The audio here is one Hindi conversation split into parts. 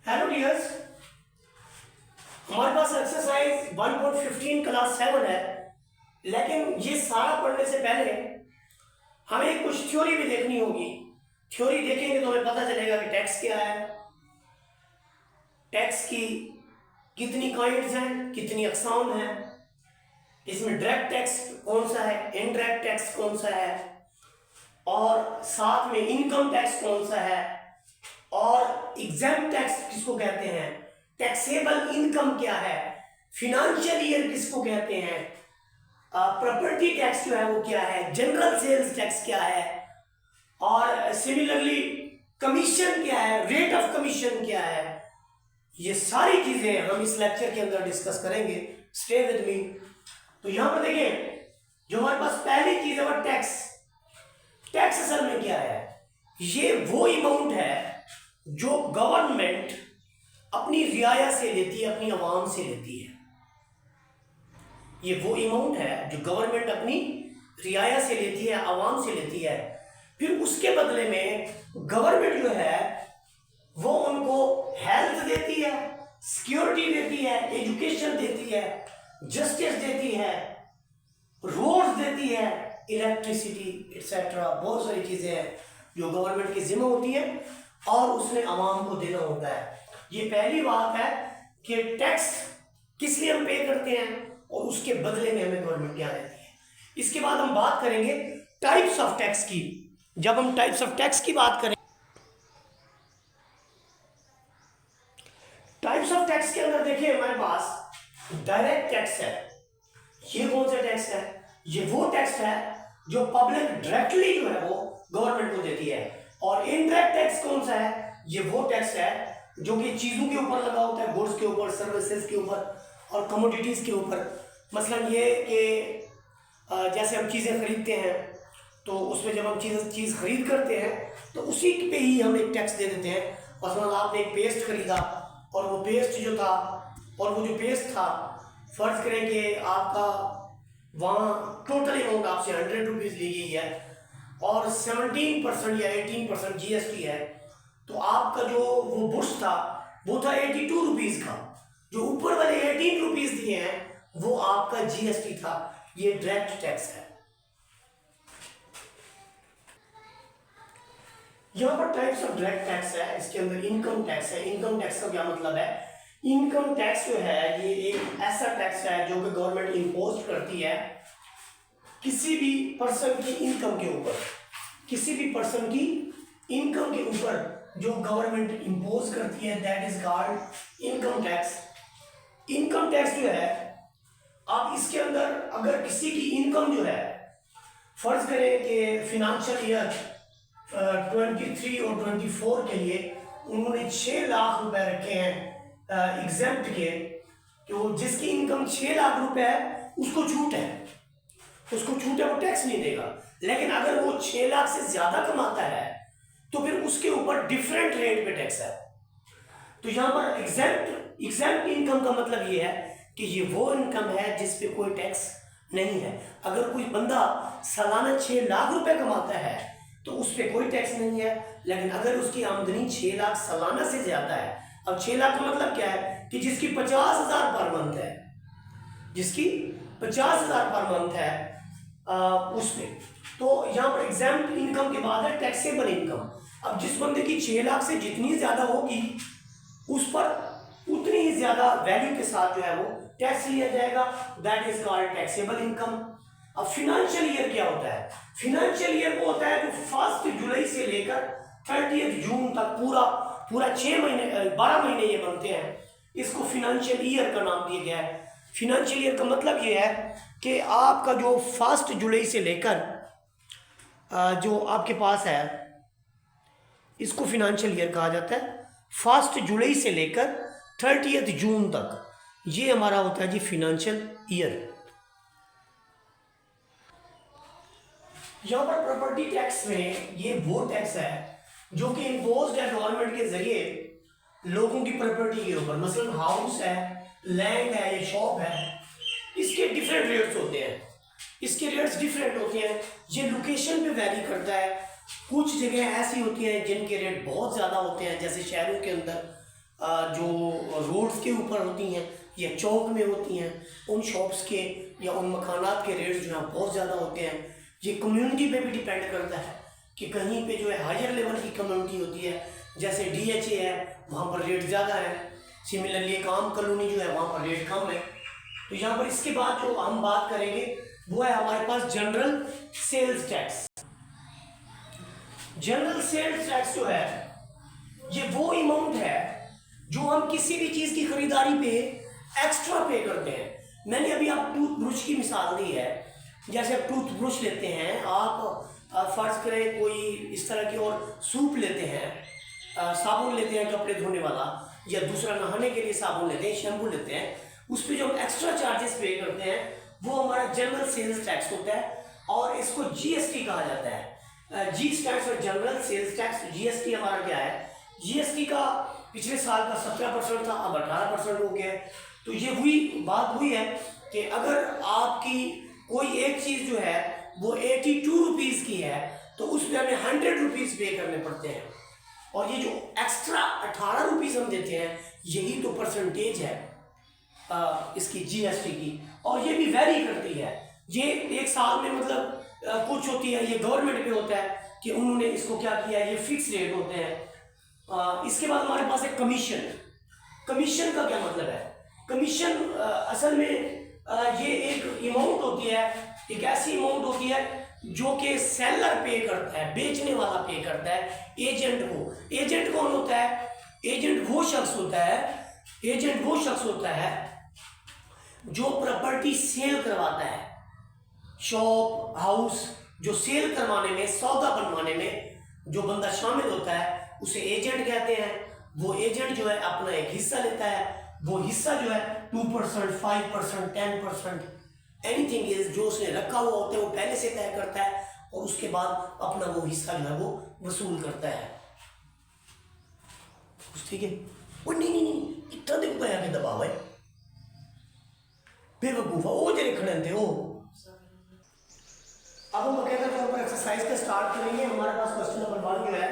हेलो डियर्स, हमारे पास एक्सरसाइज 1.15 क्लास 7 है। लेकिन ये सारा पढ़ने से पहले हमें कुछ थ्योरी भी देखनी होगी। थ्योरी देखेंगे तो हमें पता चलेगा कि टैक्स क्या है, टैक्स की कितनी काइंड्स हैं, कितनी अकसाम हैं, इसमें डायरेक्ट टैक्स कौन सा है, इनडायरेक्ट टैक्स कौन सा है, और साथ में इनकम टैक्स कौन सा है, और एग्जेम्प्ट टैक्स किसको कहते हैं, टैक्सेबल इनकम क्या है, फिनेंशियल ईयर किसको कहते हैं, प्रॉपर्टी टैक्स जो है वो क्या है, जनरल सेल्स टैक्स क्या है, और सिमिलरली कमीशन क्या है, रेट ऑफ कमीशन क्या है। ये सारी चीजें हम इस लेक्चर के अंदर डिस्कस करेंगे। Stay with me. तो यहां पर देखें, जो हमारे पास पहली चीज है वो टैक्स। टैक्स असल में क्या है? ये वो अमाउंट है जो गवर्नमेंट अपनी रियाया से लेती है, अपनी आवाम से लेती है। ये वो अमाउंट है जो गवर्नमेंट अपनी रियाया से लेती है, आवाम से लेती है। फिर उसके बदले में गवर्नमेंट जो है वो उनको हेल्थ देती है, सिक्योरिटी देती है, एजुकेशन देती है, जस्टिस देती है, रोड्स देती है, इलेक्ट्रिसिटी एक्सेट्रा। बहुत सारी चीजें हैं जो गवर्नमेंट की जिम्मे होती है और उसने आवाम को देना होता है। ये पहली बात है कि टैक्स किस लिए हम पे करते हैं और उसके बदले में हमें गवर्नमेंट क्या देती है। इसके बाद हम बात करेंगे टाइप्स ऑफ टैक्स की। जब हम टाइप्स ऑफ टैक्स की बात करें, टाइप्स ऑफ टैक्स के अंदर देखिए हमारे पास डायरेक्ट टैक्स है। ये कौन सा टैक्स है? ये वो टैक्स है जो पब्लिक डायरेक्टली जो है वो गवर्नमेंट को देती है। और इनडायरेक्ट टैक्स कौन सा है? ये वो टैक्स है जो कि चीजों के ऊपर लगा होता है, गुड्स के ऊपर, सर्विसेज के ऊपर और कमोडिटीज के ऊपर। मसलन ये कि जैसे हम चीजें खरीदते हैं तो उसमें जब हम चीज खरीद करते हैं तो उसी पे ही हम एक टैक्स दे देते हैं। मसलन आपने एक पेस्ट खरीदा और वो पेस्ट जो था, और वो जो पेस्ट था, फर्ज करें कि आपका वहाँ टोटल अमाउंट आपसे 100 रुपीज़ ली गई है और 17% या 18% GST है, तो आपका जो वो बुश था वो था 82 रुपीज़ का। जो ऊपर वाले 18 रुपीज़ दिए हैं वो आपका GST था। ये डायरेक्ट टैक्स है। यहाँ पर टाइप्स ऑफ डायरेक्ट टैक्स है। इसके अंदर इनकम टैक्स है। इनकम टैक्स का क्या मतलब है? इनकम टैक्स जो है ये एक ऐसा टैक्स है जो कि गवर्नमेंट इम्पोज करती है किसी भी पर्सन की इनकम के ऊपर। किसी भी पर्सन की इनकम के ऊपर जो गवर्नमेंट इम्पोज करती है, that is called income tax. Income tax जो है, आप इसके अंदर अगर किसी की इनकम जो है, फर्ज करें कि फिनेंशियल ईयर 23 और 24 के लिए उन्होंने 6 लाख रुपए रखे हैं एग्जेम्प्ट के, तो जिसकी इनकम 6 लाख रुपए है उसको छूट है, वो टैक्स नहीं देगा। लेकिन अगर वो 6 लाख से ज्यादा कमाता है तो फिर उसके ऊपर डिफरेंट रेट पे टैक्स है। तो यहाँ पर एग्जेम्प्ट इनकम का मतलब ये है कि ये वो इनकम है जिस पे कोई टैक्स नहीं है। अगर कोई बंदा सालाना 6 लाख रुपए कमाता है तो उस पर कोई टैक्स नहीं है। लेकिन अगर उसकी आमदनी 6 लाख सालाना से ज्यादा है, अब 6 लाख का मतलब क्या है कि जिसकी 50,000 पर मंथ है, जिसकी 50,000 पर मंथ है उसमें, तो यहाँ पर एग्जेम्प्ट इनकम के बाद है टैक्सेबल इनकम। अब जिस बंदे की 6 लाख से जितनी ज्यादा होगी उस पर उतनी ही ज्यादा वैल्यू के साथ जो है वो टैक्स लिया जाएगा, that is called taxable income. अब फिनेंशियल ईयर क्या होता है? फिनेंशियल ईयर वो होता है जो 1 जुलाई से लेकर 30 जून तक पूरा 6 महीने 12 महीने ये बनते हैं। इसको फिनेंशियल ईयर का नाम दिया गया है। फिनेंशियल ईयर का मतलब ये है कि आपका जो 1 जुलाई से लेकर जो आपके पास है, इसको फिनेंशियल ईयर कहा जाता है। 1 जुलाई से लेकर 30 जून तक ये हमारा होता है जी फिनेंशियल ईयर। यहाँ पर प्रॉपर्टी टैक्स में ये वो टैक्स है जो कि इम्पोज्ड है गवर्नमेंट के जरिए लोगों की प्रॉपर्टी के ऊपर। मसलन हाउस है, लैंड है या शॉप है, इसके डिफरेंट रेट्स होते हैं। इसके रेट्स डिफरेंट होते हैं। ये लोकेशन पे वैरी करता है। कुछ जगह ऐसी होती हैं जिनके रेट बहुत ज़्यादा होते हैं, जैसे शहरों के अंदर जो रोड्स के ऊपर होती हैं या चौक में होती हैं, उन शॉप्स के या उन मकानात के रेट्स जो है बहुत ज़्यादा होते हैं। ये कम्युनिटी पे भी डिपेंड करता है कि कहीं पे जो है हायर लेवल की कम्युनिटी होती है, जैसे DHA है, वहाँ पर रेट ज़्यादा है। सिमिलरली एक आम कॉलोनी जो है वहाँ पर रेट कम है। तो यहाँ पर इसके बाद जो हम बात करेंगे वो है हमारे पास general sales tax. General sales tax जो है ये वो अमाउंट है जो हम किसी भी चीज़ की खरीदारी पे एक्स्ट्रा पे करते हैं। मैंने अभी आप टूथब्रश की मिसाल दी है। जैसे आप टूथब्रश लेते हैं, आप फर्ज करें कोई इस तरह की और सूप लेते हैं, साबुन लेते हैं कपड़े धोने वाला, या दूसरा नहाने के लिए साबुन लेते हैं, शैम्पू लेते हैं, उस पर जो हम एक्स्ट्रा चार्जेस पे करते हैं वो हमारा जनरल सेल्स टैक्स होता है और इसको GST कहा जाता है। G stands for general sales tax. GST हमारा क्या है? GST का पिछले साल का 17% था, अब 18% हो गया है। तो ये बात हुई है कि अगर आपकी कोई एक चीज़ जो है वो 82 रुपीज़ की है तो उस पर हमें 100 रुपीज़ पे करने पड़ते हैं, और ये जो एक्स्ट्रा 18 रुपीज़ हम देते हैं यही तो परसेंटेज है इसकी GST की, और ये भी वेरी करती है। ये एक साल में मतलब कुछ होती है, ये गवर्नमेंट पे होता है कि उन्होंने इसको क्या किया है, ये फिक्स रेट होते हैं। इसके बाद हमारे पास है कमीशन। कमीशन का क्या मतलब है? कमीशन असल में ये एक अमाउंट होती है, एक ऐसी अमाउंट होती है जो कि सेलर पे करता है, बेचने वाला पे करता है एजेंट को। एजेंट कौन होता है? एजेंट वो शख्स होता है जो प्रॉपर्टी सेल करवाता है। शॉप, हाउस जो सेल करवाने में, सौदा बनवाने में जो बंदा शामिल होता है उसे एजेंट कहते हैं। वो एजेंट जो है अपना एक हिस्सा लेता है। वो हिस्सा जो है 2%, 5%, 10% एनीथिंग इज जो उसने रखा हुआ होता है वो पहले से तय करता है और उसके बाद अपना वो हिस्सा जो है वो वसूल करता है। ठीक है? वो नहीं इतना देखो क्या के दबाव है, बेवकूफा वो जरे खड़े थे वो। अब हम बकायदा तौर पर एक्सरसाइज का स्टार्ट करेंगे। हमारे पास क्वेश्चन नंबर 1 जो है,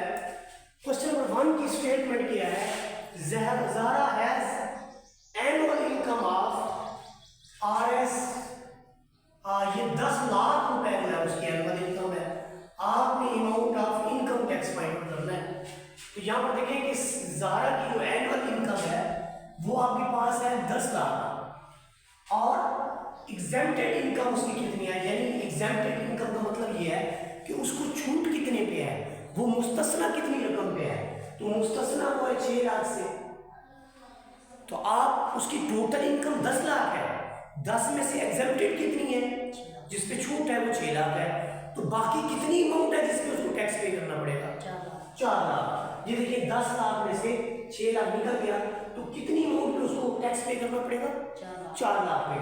क्वेश्चन नंबर 1 की स्टेटमेंट क्या है? Zara has annual income of RS, ये 10 लाख रुपए जो है उसकी एनुअल इनकम है। आपने amount of income tax find करना है। तो यहाँ पर देखें कि ज़ारा की जो एनुअल इनकम है वो आपके पास है 10 लाख, और एग्जेम्प्टेड इनकम उसकी कितनी है? यानी एग्जेम्प्टेड इनकम का मतलब ये है कि उसको छूट कितने पे है, वो मुस्तस्ना कितनी रकम पे है। तो मुस्तस्ना वो है 6 लाख से, तो आप उसकी टोटल इनकम 10 लाख है, 10 में से एग्जेम्प्टेड कितनी है जिसपे छूट है वो 6 लाख है, तो बाकी कितनी अमाउंट है जिसपे उसको टैक्स पे करना पड़ेगा? 4 लाख। ये देखिए 10 लाख में से 6 लाख निकल गया, तो कितनी अमाउंट पे उसको टैक्स पे करना पड़ेगा? 4 लाख में।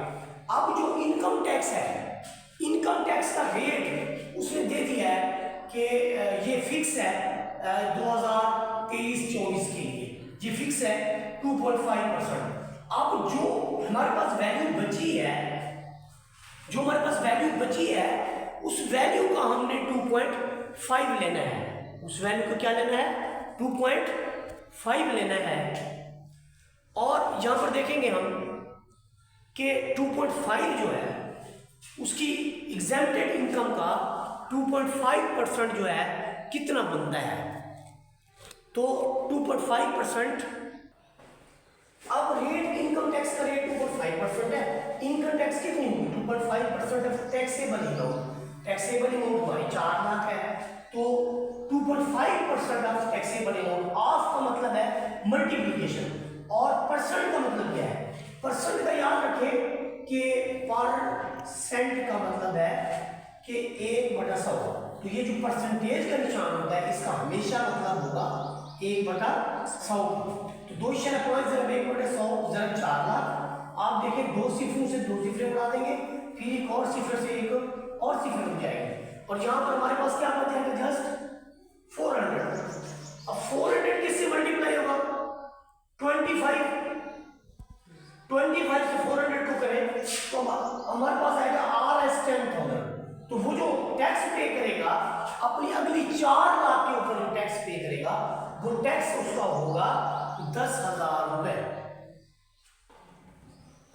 अब जो इनकम टैक्स है, इनकम टैक्स का रेट उसने दे दिया है कि ये फिक्स है 2023-24 के लिए, ये फिक्स है 2.5%। अब जो हमारे पास वैल्यू बची है, उस वैल्यू का हमने 2.5 लेना है। उस वैल्यू को क्या लेना है? 2.5 लेना है। और यहाँ पर देखेंगे हम कि 2.5 जो है उसकी एग्जेम्प्टेड इनकम का 2.5% जो है कितना बनता है? तो 2.5%, अब रेट इनकम टैक्स का रेट 2.5% है। इनकम टैक्स कितनी होगी? 2.5% of taxable amount. Taxable amount हमारी 4 लाख है, तो 2.5% ऑफ टैक्सेबल अमाउंट। ऑफ का मतलब है मल्टीप्लिकेशन और परसेंट का मतलब क्या है? परसेंट का याद रखें कि परसेंट का मतलब है कि 1/100। तो ये जो परसेंटेज का निशान होता है इसका हमेशा मतलब होगा 1/100। तो 2 शेयर 1/100 जरा 4 लाख। आप देखें 2 सिफरों से 2 सिफरें उड़ा देंगे, फिर एक और सिफर से एक और सिफर उठ जाएगी, और यहाँ पर हमारे पास क्या बचेगा? जस्ट 400। अब 400 किससे मल्टीप्लाई होगा? 25 से 400 को करें तो हमारे पास आएगा RS 10,000। तो वो जो टैक्स पे करेगा अपनी अगली 4 लाख के ऊपर जो टैक्स पे करेगा वो टैक्स उसका होगा 10,000 रुपए।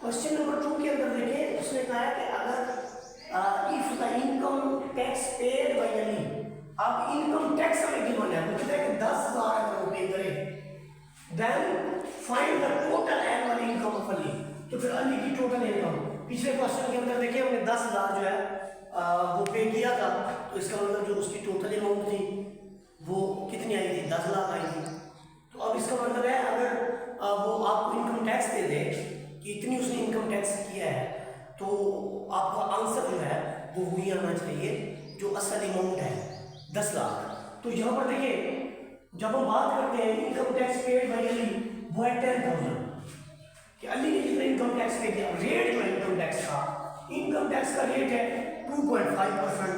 क्वेश्चन नंबर 2 के अंदर देखें, उसने कहा है कि अगर if the income tax paid by Ali, अब इनकम टैक्स हमें गिवन है, तो कहते हैं कि 10,000 अगर वो पे करे, then find the total annual income of Ali, तो फिर अली की टोटल इनकम। पिछले क्वेश्चन के अंदर देखिए हमने 10,000 जो है वो पे किया था, तो इसका मतलब जो उसकी टोटल अमाउंट थी वो कितनी आई थी, 10 लाख आई थी। तो अब इसका मतलब है अगर वो आपको इनकम टैक्स दे दे कि इतनी उसने इनकम टैक्स किया है, तो आपका आंसर जो है वो वही आना चाहिए जो असल अमाउंट है, 10 लाख। तो यहाँ पर देखिए जब हम बात करते हैं income tax paid by Ali, वो है 10,000 कि अली ने जितना इनकम टैक्स पे दिया, रेट जो है इनकम टैक्स का रेट है 2.5%।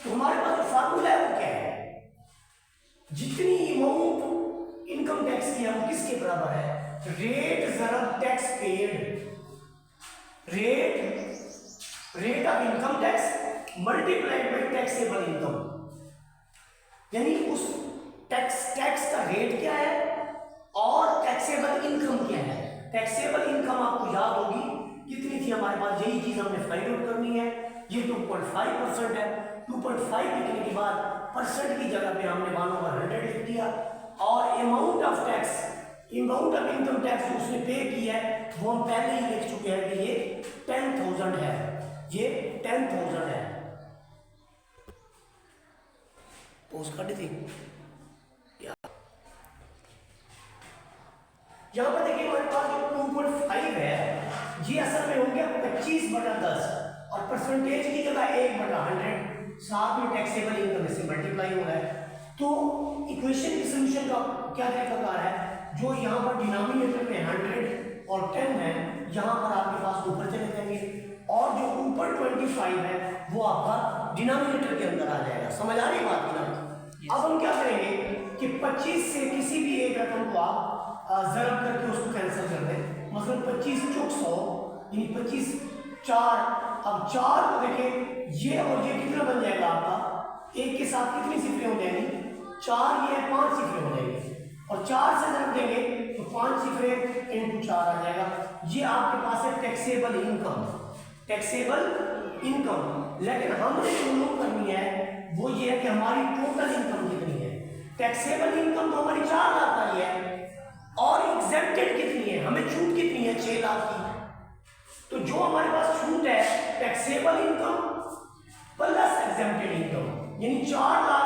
तो हमारे पास जो फार्मूला है वो क्या है, जितनी अमाउंट इनकम टैक्स की है वो किसके बराबर है, रेट ज़रब tax paid, rate of income tax multiplied by taxable income, यानी उस टैक्स का रेट क्या है और टैक्सेबल इनकम क्या है। टैक्सेबल इनकम आपको याद होगी कितनी थी हमारे पास, यही चीज हमने फाइंड आउट करनी है। ये 2.5% है, 2.5 लिखने के बाद परसेंट की जगह पे हमने 1/100 लिख दिया, और अमाउंट ऑफ इनकम टैक्स जो उसने पे किया है वो हम पहले ही लिख चुके हैं कि ये 10,000 है, ये 10,000 है। पोस्ट काटी थी क्या, यहाँ पर देखिए हमारे पास जो 2.5 है ये असल में हो गया 25/10, और परसेंटेज की जगह 1/100, साथ में टैक्सेबल इनकम से मल्टीप्लाई हो रहा है। तो इक्वेशन के सोल्यूशन का क्या तरीकाकार है, जो यहाँ पर डिनोमिनेटर में 100 और 10 है, यहाँ पर आपके पास ऊपर चले जाएंगे, और जो ऊपर 25 है वो आपका डिनोमिनेटर के अंदर आ जाएगा। समझ आ रही बात ना। अब हम क्या करेंगे कि 25 से किसी भी एक रकम को आप ज़रब करके उसको कैंसिल कर दें, मतलब 25 चौक 100, यानी 25 4, अब 4 को देखें ये और ये कितना बन जाएगा आपका, एक के साथ कितनी सिफरें हो जाएंगी, 4, ये 5 सिफरें हो जाएंगी, और 4 से ज़रब देंगे तो 5 सिफरें इनटू 4 आ जाएगा। ये आपके पास है टैक्सेबल इनकम। लेकिन हमने जो नोट करनी है वो ये है कि हमारी टोटल इनकम कितनी है। टैक्सेबल इनकम तो हमारी 4 लाख आई है, और एग्जेम्प्टेड कितनी है, हमें छूट कितनी है, 6 लाख की। तो जो हमारे पास छूट है taxable income plus exempted income, यानी 4 लाख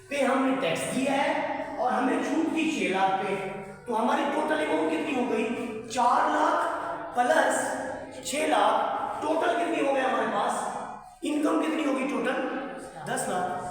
पे हमने टैक्स दिया है और हमें छूट दी 6 लाख पे, तो हमारी टोटल अमाउंट कितनी हो गई, 4 लाख प्लस 6 लाख, टोटल कितनी हो गया हमारे पास, इनकम कितनी होगी टोटल, 10 लाख।